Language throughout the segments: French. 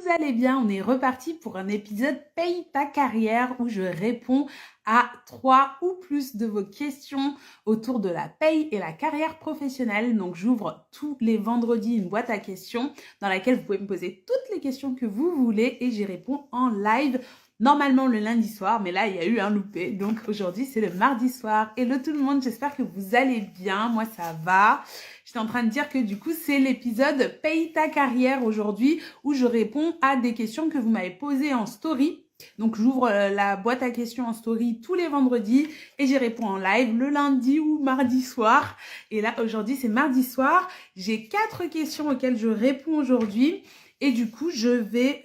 allez bien? On est reparti pour un épisode Paye ta carrière où je réponds à 3 ou plus de vos questions autour de la paye et la carrière professionnelle. Donc j'ouvre tous les vendredis une boîte à questions dans laquelle vous pouvez me poser toutes les questions que vous voulez et j'y réponds en live. Normalement le lundi soir, mais là il y a eu un loupé. Donc aujourd'hui c'est le mardi soir. Hello tout le monde, j'espère que vous allez bien. Moi ça va. J'étais en train de dire que du coup c'est l'épisode Paye ta carrière aujourd'hui où je réponds à des questions que vous m'avez posées en story. Donc j'ouvre la boîte à questions en story tous les vendredis et j'y réponds en live le lundi ou mardi soir. Et là aujourd'hui c'est mardi soir. J'ai 4 questions auxquelles je réponds aujourd'hui et du coup je vais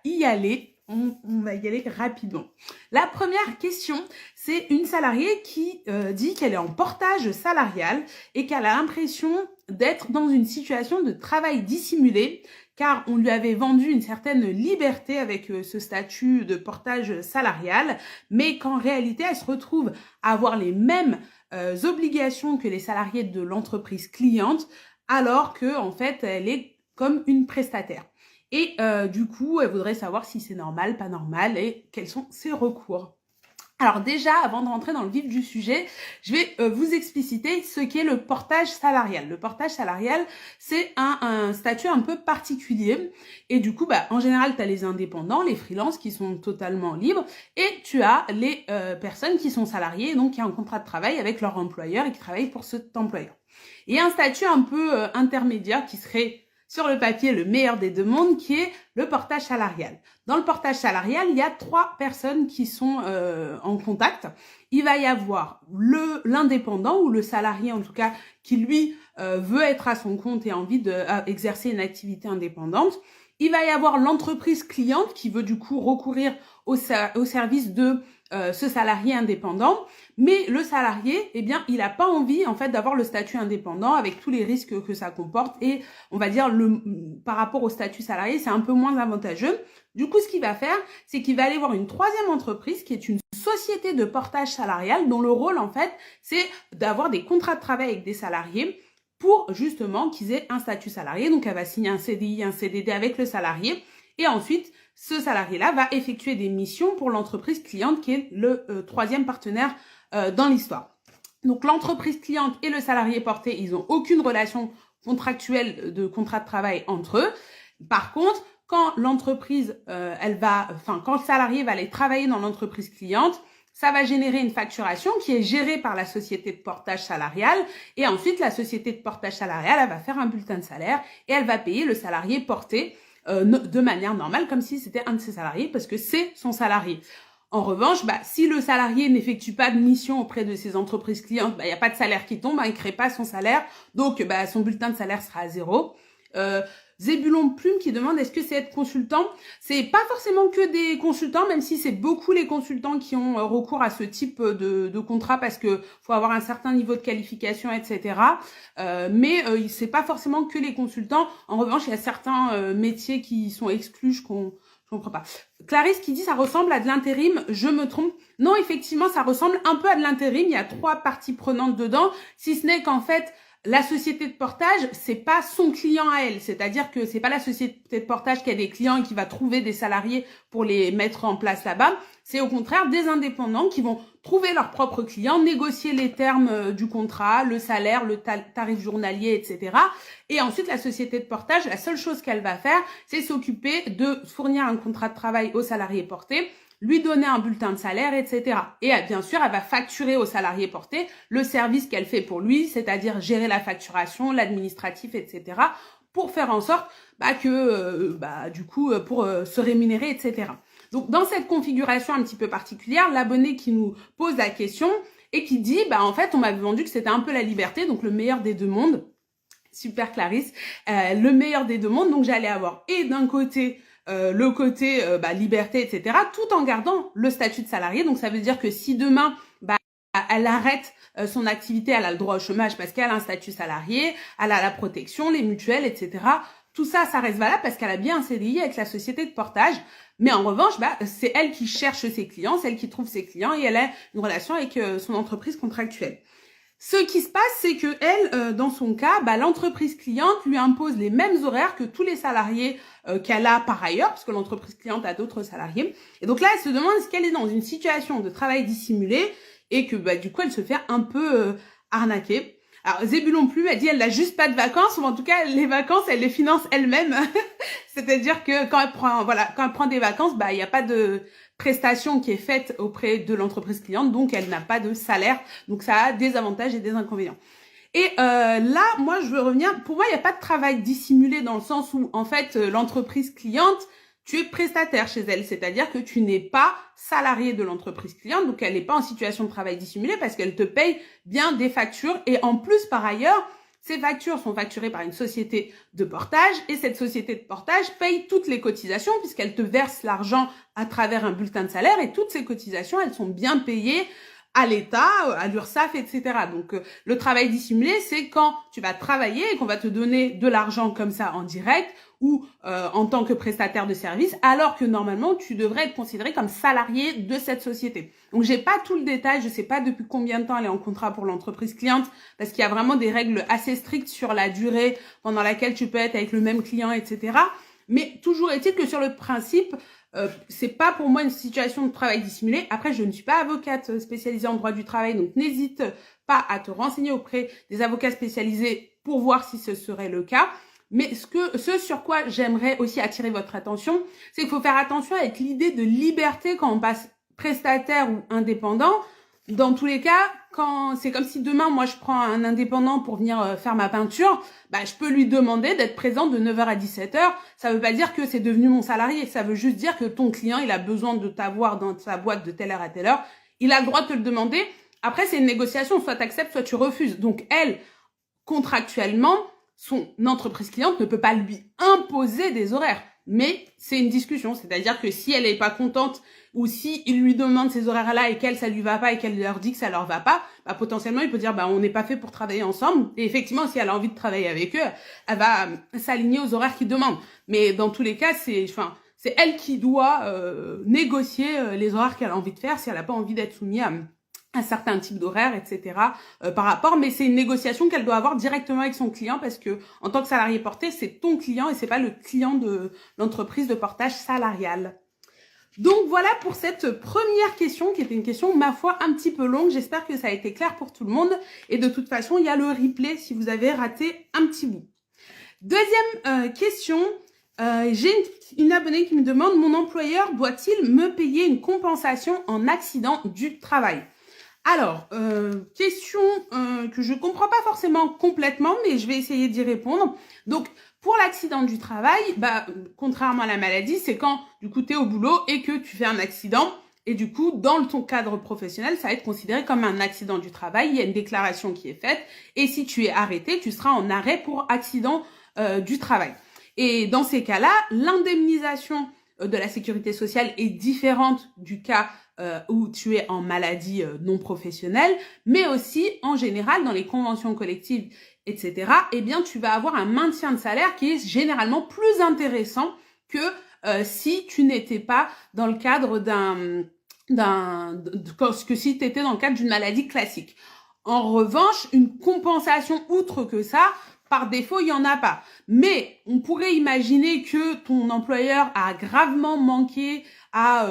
y aller. On va y aller rapidement. La première question, c'est une salariée qui dit qu'elle est en portage salarial et qu'elle a l'impression d'être dans une situation de travail dissimulé car on lui avait vendu une certaine liberté avec ce statut de portage salarial, mais qu'en réalité, elle se retrouve à avoir les mêmes obligations que les salariés de l'entreprise cliente alors que en fait, elle est comme une prestataire. Et du coup, elle voudrait savoir si c'est normal, pas normal et quels sont ses recours. Alors déjà, avant de rentrer dans le vif du sujet, je vais vous expliciter ce qu'est le portage salarial. Le portage salarial, c'est un statut un peu particulier. Et du coup, en général, tu as les indépendants, les freelances qui sont totalement libres. Et tu as les personnes qui sont salariées, donc qui ont un contrat de travail avec leur employeur et qui travaillent pour cet employeur. Il y a un statut un peu intermédiaire qui serait sur le papier le meilleur des deux mondes, qui est le portage salarial. Dans le portage salarial, il y a 3 personnes qui sont en contact. Il va y avoir l'indépendant ou le salarié en tout cas qui lui veut être à son compte et a envie d'exercer une activité indépendante. Il va y avoir l'entreprise cliente qui veut du coup recourir au service de ce salarié indépendant, mais le salarié, eh bien, il n'a pas envie en fait d'avoir le statut indépendant avec tous les risques que ça comporte et on va dire par rapport au statut salarié, c'est un peu moins avantageux. Du coup, ce qu'il va faire, c'est qu'il va aller voir une 3e entreprise qui est une société de portage salarial dont le rôle en fait, c'est d'avoir des contrats de travail avec des salariés pour justement qu'ils aient un statut salarié. Donc, elle va signer un CDI, un CDD avec le salarié et ensuite, ce salarié-là va effectuer des missions pour l'entreprise cliente qui est le 3e partenaire dans l'histoire. Donc, l'entreprise cliente et le salarié porté, ils n'ont aucune relation contractuelle de contrat de travail entre eux. Par contre, quand l'entreprise, quand le salarié va aller travailler dans l'entreprise cliente, ça va générer une facturation qui est gérée par la société de portage salarial et ensuite, la société de portage salarial, elle va faire un bulletin de salaire et elle va payer le salarié porté de manière normale, comme si c'était un de ses salariés, parce que c'est son salarié. En revanche, si le salarié n'effectue pas de mission auprès de ses entreprises clientes, il n'y a pas de salaire qui tombe, il ne crée pas son salaire, donc son bulletin de salaire sera à 0. Zébulon Plume qui demande est-ce que c'est être consultant? C'est pas forcément que des consultants, même si c'est beaucoup les consultants qui ont recours à ce type de contrat parce que faut avoir un certain niveau de qualification, etc. Mais c'est pas forcément que les consultants. En revanche, il y a certains métiers qui sont exclus, je comprends pas. Clarisse qui dit ça ressemble à de l'intérim, je me trompe. Non, effectivement, ça ressemble un peu à de l'intérim. Il y a 3 parties prenantes dedans, si ce n'est qu'en fait, la société de portage, c'est pas son client à elle. C'est-à-dire que c'est pas la société de portage qui a des clients et qui va trouver des salariés pour les mettre en place là-bas. C'est au contraire des indépendants qui vont trouver leurs propres clients, négocier les termes du contrat, le salaire, le tarif journalier, etc. Et ensuite, la société de portage, la seule chose qu'elle va faire, c'est s'occuper de fournir un contrat de travail au salarié porté, lui donner un bulletin de salaire, etc. Et bien sûr, elle va facturer au salarié porté le service qu'elle fait pour lui, c'est-à-dire gérer la facturation, l'administratif, etc. pour faire en sorte pour se rémunérer, etc. Donc, dans cette configuration un petit peu particulière, l'abonné qui nous pose la question et qui dit, en fait, on m'avait vendu que c'était un peu la liberté, donc le meilleur des deux mondes. Super Clarisse, le meilleur des deux mondes. Donc, j'allais avoir et d'un côté le côté liberté, etc., tout en gardant le statut de salarié. Donc, ça veut dire que si demain, elle arrête son activité, elle a le droit au chômage parce qu'elle a un statut salarié, elle a la protection, les mutuelles, etc. Tout ça, ça reste valable parce qu'elle a bien un CDI avec la société de portage. Mais en revanche, c'est elle qui cherche ses clients, c'est elle qui trouve ses clients et elle a une relation avec son entreprise contractuelle. Ce qui se passe, c'est que elle, dans son cas, l'entreprise cliente lui impose les mêmes horaires que tous les salariés qu'elle a par ailleurs, parce que l'entreprise cliente a d'autres salariés. Et donc là, elle se demande est-ce qu'elle est dans une situation de travail dissimulé et que du coup, elle se fait un peu arnaquer. Alors Zébulon Plume, elle dit elle n'a juste pas de vacances, ou en tout cas les vacances, elle les finance elle-même. C'est-à-dire que quand elle prend des vacances, il n'y a pas de prestation qui est faite auprès de l'entreprise cliente, donc elle n'a pas de salaire. Donc ça a des avantages et des inconvénients. Et là, moi, je veux revenir. Pour moi, il n'y a pas de travail dissimulé dans le sens où, en fait, l'entreprise cliente, tu es prestataire chez elle. C'est-à-dire que tu n'es pas salarié de l'entreprise cliente, donc elle n'est pas en situation de travail dissimulé parce qu'elle te paye bien des factures. Et en plus, par ailleurs, ces factures sont facturées par une société de portage et cette société de portage paye toutes les cotisations puisqu'elle te verse l'argent à travers un bulletin de salaire et toutes ces cotisations, elles sont bien payées à l'État, à l'URSSAF, etc. Donc, le travail dissimulé, c'est quand tu vas travailler et qu'on va te donner de l'argent comme ça en direct ou en tant que prestataire de service, alors que normalement, tu devrais être considéré comme salarié de cette société. Donc, j'ai pas tout le détail, je sais pas depuis combien de temps elle est en contrat pour l'entreprise cliente, parce qu'il y a vraiment des règles assez strictes sur la durée pendant laquelle tu peux être avec le même client, etc. Mais toujours est-il que sur le principe, c'est pas pour moi une situation de travail dissimulé. Après, je ne suis pas avocate spécialisée en droit du travail, donc n'hésite pas à te renseigner auprès des avocats spécialisés pour voir si ce serait le cas. Mais ce sur quoi j'aimerais aussi attirer votre attention, c'est qu'il faut faire attention avec l'idée de liberté quand on passe prestataire ou indépendant. Dans tous les cas, quand c'est comme si demain, moi, je prends un indépendant pour venir faire ma peinture, je peux lui demander d'être présent de 9h à 17h. Ça veut pas dire que c'est devenu mon salarié. Ça veut juste dire que ton client, il a besoin de t'avoir dans sa boîte de telle heure à telle heure. Il a le droit de te le demander. Après, c'est une négociation. Soit tu acceptes, soit tu refuses. Donc, elle, contractuellement, son entreprise cliente ne peut pas lui imposer des horaires. Mais c'est une discussion. C'est-à-dire que si elle n'est pas contente ou si il lui demande ces horaires-là et qu'elle, ça lui va pas et qu'elle leur dit que ça leur va pas, potentiellement, il peut dire, on n'est pas fait pour travailler ensemble. Et effectivement, si elle a envie de travailler avec eux, elle va s'aligner aux horaires qu'ils demandent. Mais dans tous les cas, c'est elle qui doit négocier les horaires qu'elle a envie de faire si elle n'a pas envie d'être soumise à un certain type d'horaire, etc. Par rapport, mais c'est une négociation qu'elle doit avoir directement avec son client parce que en tant que salarié porté, c'est ton client et c'est pas le client de l'entreprise de portage salarial. Donc voilà pour cette première question qui était une question, ma foi, un petit peu longue. J'espère que ça a été clair pour tout le monde. Et de toute façon, il y a le replay si vous avez raté un petit bout. Deuxième question, j'ai une abonnée qui me demande, mon employeur doit-il me payer une compensation en accident du travail ? Alors, question que je comprends pas forcément complètement, mais je vais essayer d'y répondre. Donc, pour l'accident du travail, contrairement à la maladie, c'est quand, du coup, tu es au boulot et que tu fais un accident. Et du coup, dans ton cadre professionnel, ça va être considéré comme un accident du travail. Il y a une déclaration qui est faite. Et si tu es arrêté, tu seras en arrêt pour accident du travail. Et dans ces cas-là, l'indemnisation de la sécurité sociale est différente du cas où tu es en maladie non professionnelle, mais aussi, en général, dans les conventions collectives, etc., tu vas avoir un maintien de salaire qui est généralement plus intéressant que si tu n'étais pas dans le cadre que si tu étais dans le cadre d'une maladie classique. En revanche, une compensation outre que ça, par défaut, il n'y en a pas. Mais on pourrait imaginer que ton employeur a gravement manqué à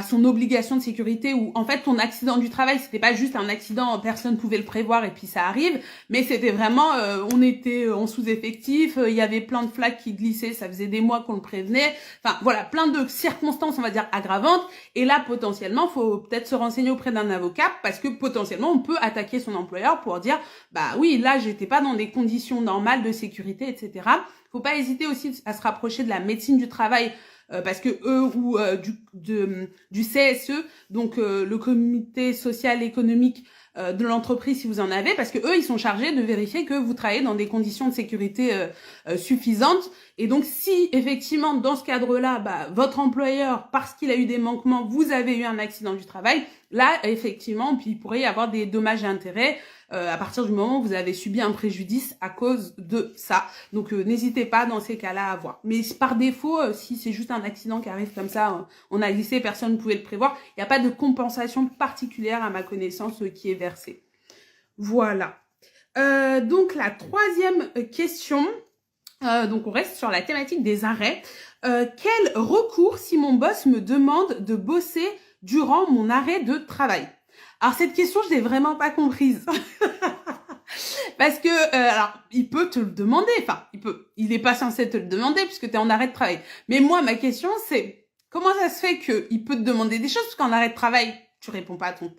son obligation de sécurité ou en fait ton accident du travail, c'était pas juste un accident, personne pouvait le prévoir et puis ça arrive, mais c'était vraiment on était en sous-effectif, il y avait plein de flags qui glissaient, ça faisait des mois qu'on le prévenait. Enfin voilà, plein de circonstances, on va dire aggravantes, et là potentiellement, faut peut-être se renseigner auprès d'un avocat parce que potentiellement on peut attaquer son employeur pour dire oui, là j'étais pas dans des conditions normales de sécurité, etc. Faut pas hésiter aussi à se rapprocher de la médecine du travail parce que eux ou du CSE, donc le comité social économique de l'entreprise si vous en avez, parce que eux ils sont chargés de vérifier que vous travaillez dans des conditions de sécurité suffisantes. Et donc si effectivement dans ce cadre-là, votre employeur, parce qu'il a eu des manquements, vous avez eu un accident du travail, là effectivement, puis il pourrait y avoir des dommages et intérêts à partir du moment où vous avez subi un préjudice à cause de ça. Donc n'hésitez pas dans ces cas-là à voir. Mais par défaut, si c'est juste un accident qui arrive comme ça, on a glissé, personne ne pouvait le prévoir, il n'y a pas de compensation particulière à ma connaissance qui est versée. Voilà. Donc la troisième question, donc on reste sur la thématique des arrêts. Quel recours si mon boss me demande de bosser durant mon arrêt de travail? Alors cette question, je l'ai vraiment pas comprise. Parce que, alors, il peut te le demander, enfin, il est pas censé te le demander puisque tu es en arrêt de travail. Mais moi, ma question, c'est, comment ça se fait qu'il peut te demander des choses parce qu'en arrêt de travail, tu réponds pas à ton...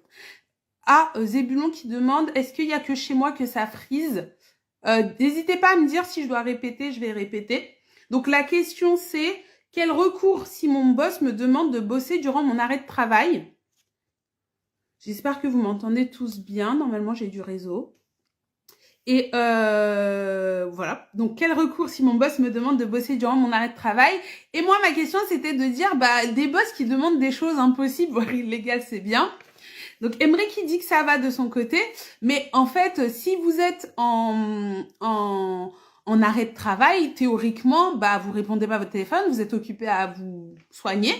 Ah, Zébulon qui demande, est-ce qu'il y a que chez moi que ça frise? N'hésitez pas à me dire si je dois répéter, je vais répéter. Donc la question c'est, quel recours si mon boss me demande de bosser durant mon arrêt de travail? J'espère que vous m'entendez tous bien. Normalement, j'ai du réseau. Et voilà. Donc, quel recours si mon boss me demande de bosser durant mon arrêt de travail? Et moi, ma question, c'était de dire, des boss qui demandent des choses impossibles, voire illégales, c'est bien. Donc, Emery qui dit que ça va de son côté. Mais en fait, si vous êtes en arrêt de travail, théoriquement, vous répondez pas à votre téléphone, vous êtes occupé à vous soigner.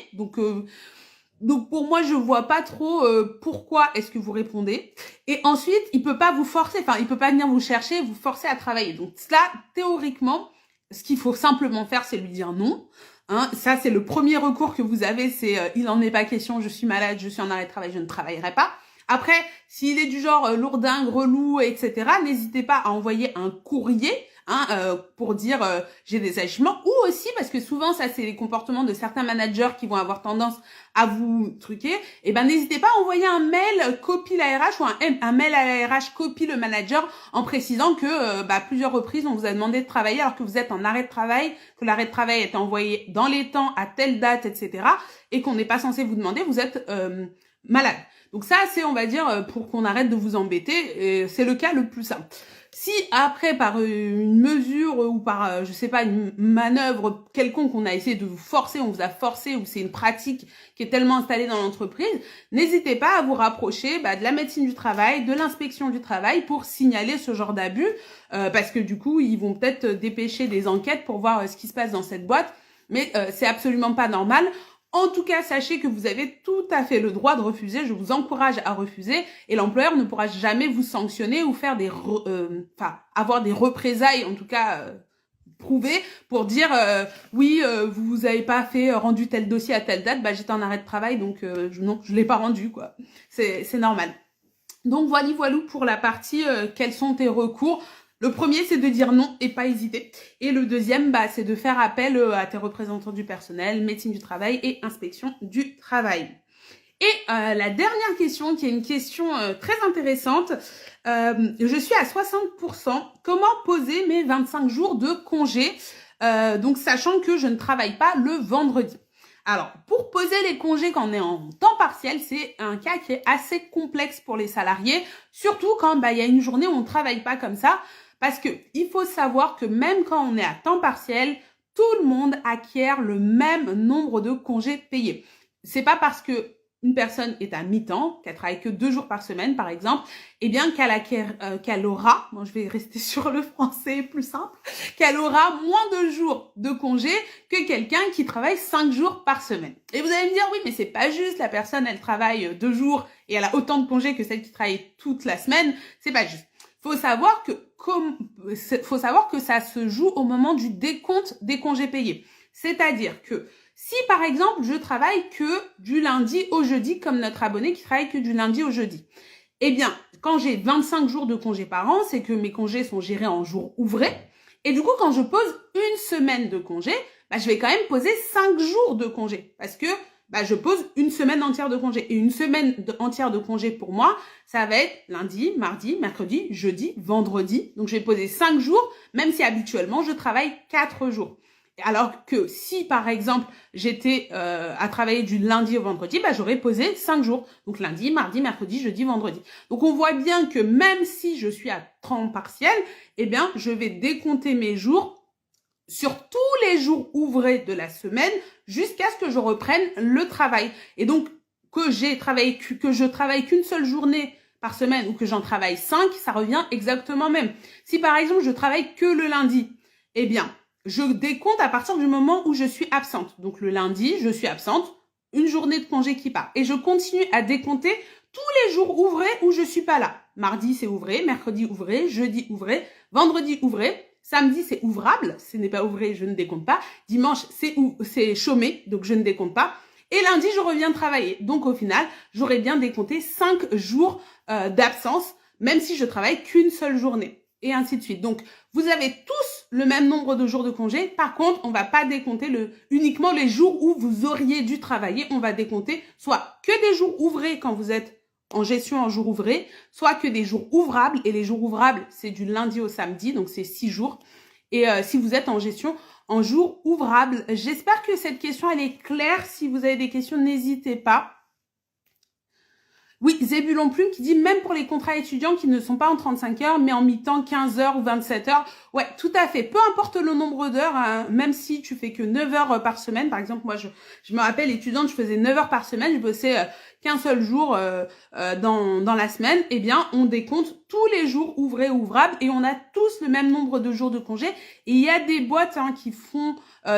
Donc pour moi, je vois pas trop pourquoi est-ce que vous répondez. Et ensuite, il peut pas vous forcer, il peut pas venir vous chercher, vous forcer à travailler. Donc là, théoriquement, ce qu'il faut simplement faire, c'est lui dire non. Ça, c'est le premier recours que vous avez, c'est il en est pas question, je suis malade, je suis en arrêt de travail, je ne travaillerai pas. Après, s'il est du genre lourdingue, relou, etc., n'hésitez pas à envoyer un courrier pour dire j'ai des agissements, ou aussi parce que souvent ça c'est les comportements de certains managers qui vont avoir tendance à vous truquer, et n'hésitez pas à envoyer un mail copie la RH ou un mail à la RH copie le manager en précisant que plusieurs reprises on vous a demandé de travailler alors que vous êtes en arrêt de travail, que l'arrêt de travail a été envoyé dans les temps à telle date, etc., et qu'on n'est pas censé vous demander, vous êtes malade. Donc ça c'est, on va dire, pour qu'on arrête de vous embêter, et c'est le cas le plus simple. Si après, par une mesure ou par, je sais pas, une manœuvre quelconque, on a essayé de vous forcer, on vous a forcé, ou c'est une pratique qui est tellement installée dans l'entreprise, n'hésitez pas à vous rapprocher de la médecine du travail, de l'inspection du travail pour signaler ce genre d'abus, parce que du coup, ils vont peut-être dépêcher des enquêtes pour voir ce qui se passe dans cette boîte, mais c'est absolument pas normal. En tout cas, sachez que vous avez tout à fait le droit de refuser. Je vous encourage à refuser et l'employeur ne pourra jamais vous sanctionner ou faire avoir des représailles, en tout cas prouvées, pour dire oui, vous avez pas rendu tel dossier à telle date, j'étais en arrêt de travail, donc non, je l'ai pas rendu, quoi. C'est normal. Donc voilà pour la partie quels sont tes recours. Le premier, c'est de dire non et pas hésiter. Et le deuxième, c'est de faire appel à tes représentants du personnel, médecine du travail et inspection du travail. Et la dernière question, qui est une question très intéressante, je suis à 60%. Comment poser mes 25 jours de congé, donc sachant que je ne travaille pas le vendredi? Alors, pour poser les congés quand on est en temps partiel, c'est un cas qui est assez complexe pour les salariés, surtout quand y a une journée où on ne travaille pas comme ça. Parce que il faut savoir que même quand on est à temps partiel, tout le monde acquiert le même nombre de congés payés. C'est pas parce que une personne est à mi-temps, qu'elle travaille que 2 jours par semaine, par exemple, qu'elle aura, je vais rester sur le français plus simple, qu'elle aura moins de jours de congés que quelqu'un qui travaille 5 jours par semaine. Et vous allez me dire, oui, mais c'est pas juste, la personne, elle travaille 2 jours et elle a autant de congés que celle qui travaille toute la semaine, c'est pas juste. Faut savoir que ça se joue au moment du décompte des congés payés. C'est-à-dire que si par exemple je travaille que du lundi au jeudi, comme notre abonné qui travaille que du lundi au jeudi, eh bien quand j'ai 25 jours de congés par an, c'est que mes congés sont gérés en jours ouvrés. Et du coup, quand je pose une semaine de congé, je vais quand même poser 5 jours de congé. Parce que je pose une semaine entière de congé. Et une semaine entière de congé pour moi, ça va être lundi, mardi, mercredi, jeudi, vendredi. Donc, je vais poser 5 jours, même si habituellement, je travaille 4 jours. Alors que si, par exemple, j'étais à travailler du lundi au vendredi, j'aurais posé 5 jours. Donc, lundi, mardi, mercredi, jeudi, vendredi. Donc, on voit bien que même si je suis à temps partiel, je vais décompter mes jours sur tous les jours ouvrés de la semaine jusqu'à ce que je reprenne le travail. Et donc, que je travaille qu'une seule journée par semaine ou que j'en travaille 5, ça revient exactement même. Si par exemple, je travaille que le lundi, je décompte à partir du moment où je suis absente. Donc, le lundi, je suis absente, une journée de congé qui part. Et je continue à décompter tous les jours ouvrés où je suis pas là. Mardi, c'est ouvré. Mercredi, ouvré. Jeudi, ouvré. Vendredi, ouvré. Samedi, c'est ouvrable. Ce n'est pas ouvré, je ne décompte pas. Dimanche, c'est chômé, donc je ne décompte pas. Et lundi, je reviens travailler. Donc, au final, j'aurais bien décompté 5 jours d'absence, même si je travaille qu'une seule journée. Et ainsi de suite. Donc, vous avez tous le même nombre de jours de congé. Par contre, on va pas décompter uniquement les jours où vous auriez dû travailler. On va décompter soit que des jours ouvrés quand vous êtes en gestion en jour ouvré, soit que des jours ouvrables. Et les jours ouvrables, c'est du lundi au samedi, donc c'est 6 jours. Et si vous êtes en gestion en jour ouvrable. J'espère que cette question, elle est claire. Si vous avez des questions, n'hésitez pas. Oui, Zébulon Plume qui dit même pour les contrats étudiants qui ne sont pas en 35 heures, mais en mi-temps 15 heures ou 27 heures. Ouais, tout à fait. Peu importe le nombre d'heures, hein, même si tu fais que 9 heures par semaine. Par exemple, moi, je me rappelle, étudiante, je faisais 9 heures par semaine. Je bossais qu'un seul jour dans la semaine. Eh bien, on décompte tous les jours ouvrés ou ouvrables et on a tous le même nombre de jours de congé. Et il y a des boîtes qui font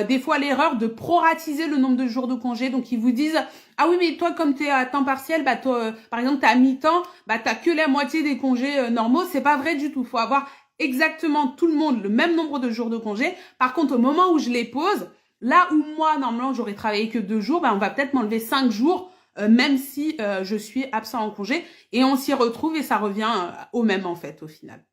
des fois l'erreur de proratiser le nombre de jours de congé. Donc, ils vous disent « Ah oui, mais toi, comme tu es à temps partiel, bah toi, par exemple, tu es à mi-temps, bah tu n'as que la moitié des congés normaux. » C'est pas vrai du tout. Il faut avoir exactement tout le monde le même nombre de jours de congé. Par contre, au moment où je les pose, là où moi, normalement, j'aurais travaillé que 2 jours, bah on va peut-être m'enlever 5 jours, même si je suis absent en congé. Et on s'y retrouve et ça revient au même, en fait, au final.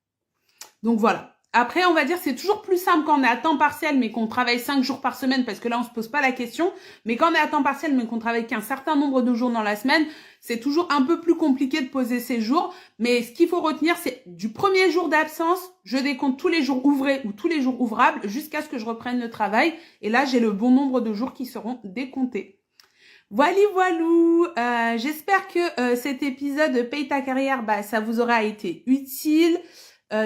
Donc, voilà. Après, on va dire c'est toujours plus simple quand on est à temps partiel mais qu'on travaille 5 jours par semaine parce que là, on se pose pas la question. Mais quand on est à temps partiel mais qu'on travaille qu'un certain nombre de jours dans la semaine, c'est toujours un peu plus compliqué de poser ces jours. Mais ce qu'il faut retenir, c'est du premier jour d'absence, je décompte tous les jours ouvrés ou tous les jours ouvrables jusqu'à ce que je reprenne le travail. Et là, j'ai le bon nombre de jours qui seront décomptés. Voilou, j'espère que cet épisode Paye ta carrière, ça vous aura été utile.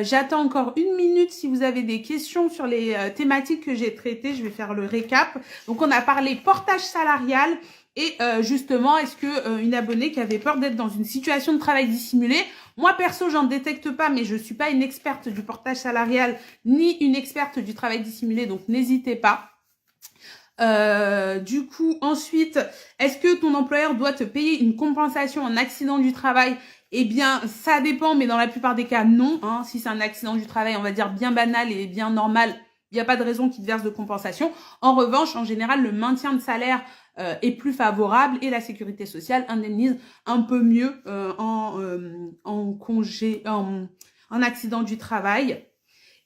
J'attends encore 1 minute si vous avez des questions sur les thématiques que j'ai traitées. Je vais faire le récap. Donc, on a parlé portage salarial et justement, est-ce que une abonnée qui avait peur d'être dans une situation de travail dissimulé, moi perso, j'en détecte pas, mais je suis pas une experte du portage salarial ni une experte du travail dissimulé, donc n'hésitez pas. Du coup, ensuite, est-ce que ton employeur doit te payer une compensation en accident du travail? Eh bien, ça dépend, mais dans la plupart des cas, non. Si c'est un accident du travail, on va dire bien banal et bien normal, il n'y a pas de raison qu'il te verse de compensation. En revanche, en général, le maintien de salaire est plus favorable et la sécurité sociale indemnise un peu mieux en congé, en accident du travail.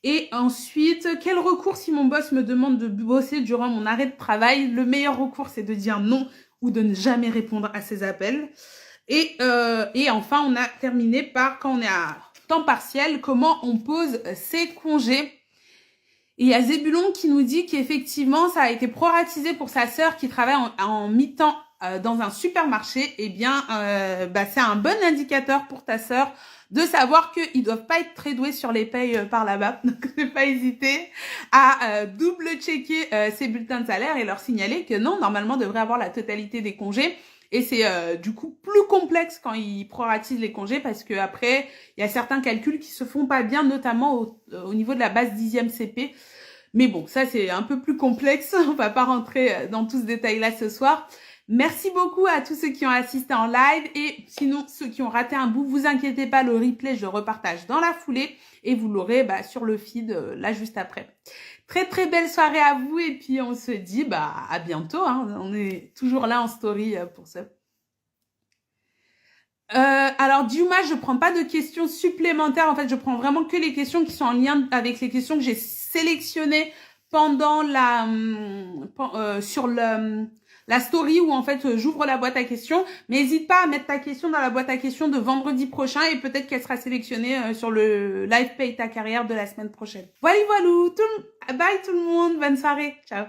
Et ensuite, quel recours si mon boss me demande de bosser durant mon arrêt de travail? Le meilleur recours, c'est de dire non ou de ne jamais répondre à ses appels. Et enfin, on a terminé par, quand on est à temps partiel, comment on pose ses congés. Et il y a Zébulon qui nous dit qu'effectivement, ça a été proratisé pour sa sœur qui travaille en mi-temps dans un supermarché. Eh bien, c'est un bon indicateur pour ta sœur de savoir qu'ils doivent pas être très doués sur les payes par là-bas. Donc, ne pas hésiter à double-checker ces bulletins de salaire et leur signaler que non, normalement, on devrait avoir la totalité des congés. Et c'est du coup plus complexe quand ils proratisent les congés parce que après il y a certains calculs qui se font pas bien, notamment au niveau de la base 10e CP. Mais bon, ça c'est un peu plus complexe. On va pas rentrer dans tout ce détail-là ce soir. Merci beaucoup à tous ceux qui ont assisté en live et sinon ceux qui ont raté un bout, vous inquiétez pas, le replay je le repartage dans la foulée et vous l'aurez sur le feed là juste après. Très très belle soirée à vous et puis on se dit à bientôt. On est toujours là en story pour ça. Alors Duma, je prends pas de questions supplémentaires. En fait, je prends vraiment que les questions qui sont en lien avec les questions que j'ai sélectionnées pendant sur la story où en fait j'ouvre la boîte à questions. Mais n'hésite pas à mettre ta question dans la boîte à questions de vendredi prochain et peut-être qu'elle sera sélectionnée sur le live Paye ta carrière de la semaine prochaine. Voilà, bye tout le monde, bonne soirée, ciao.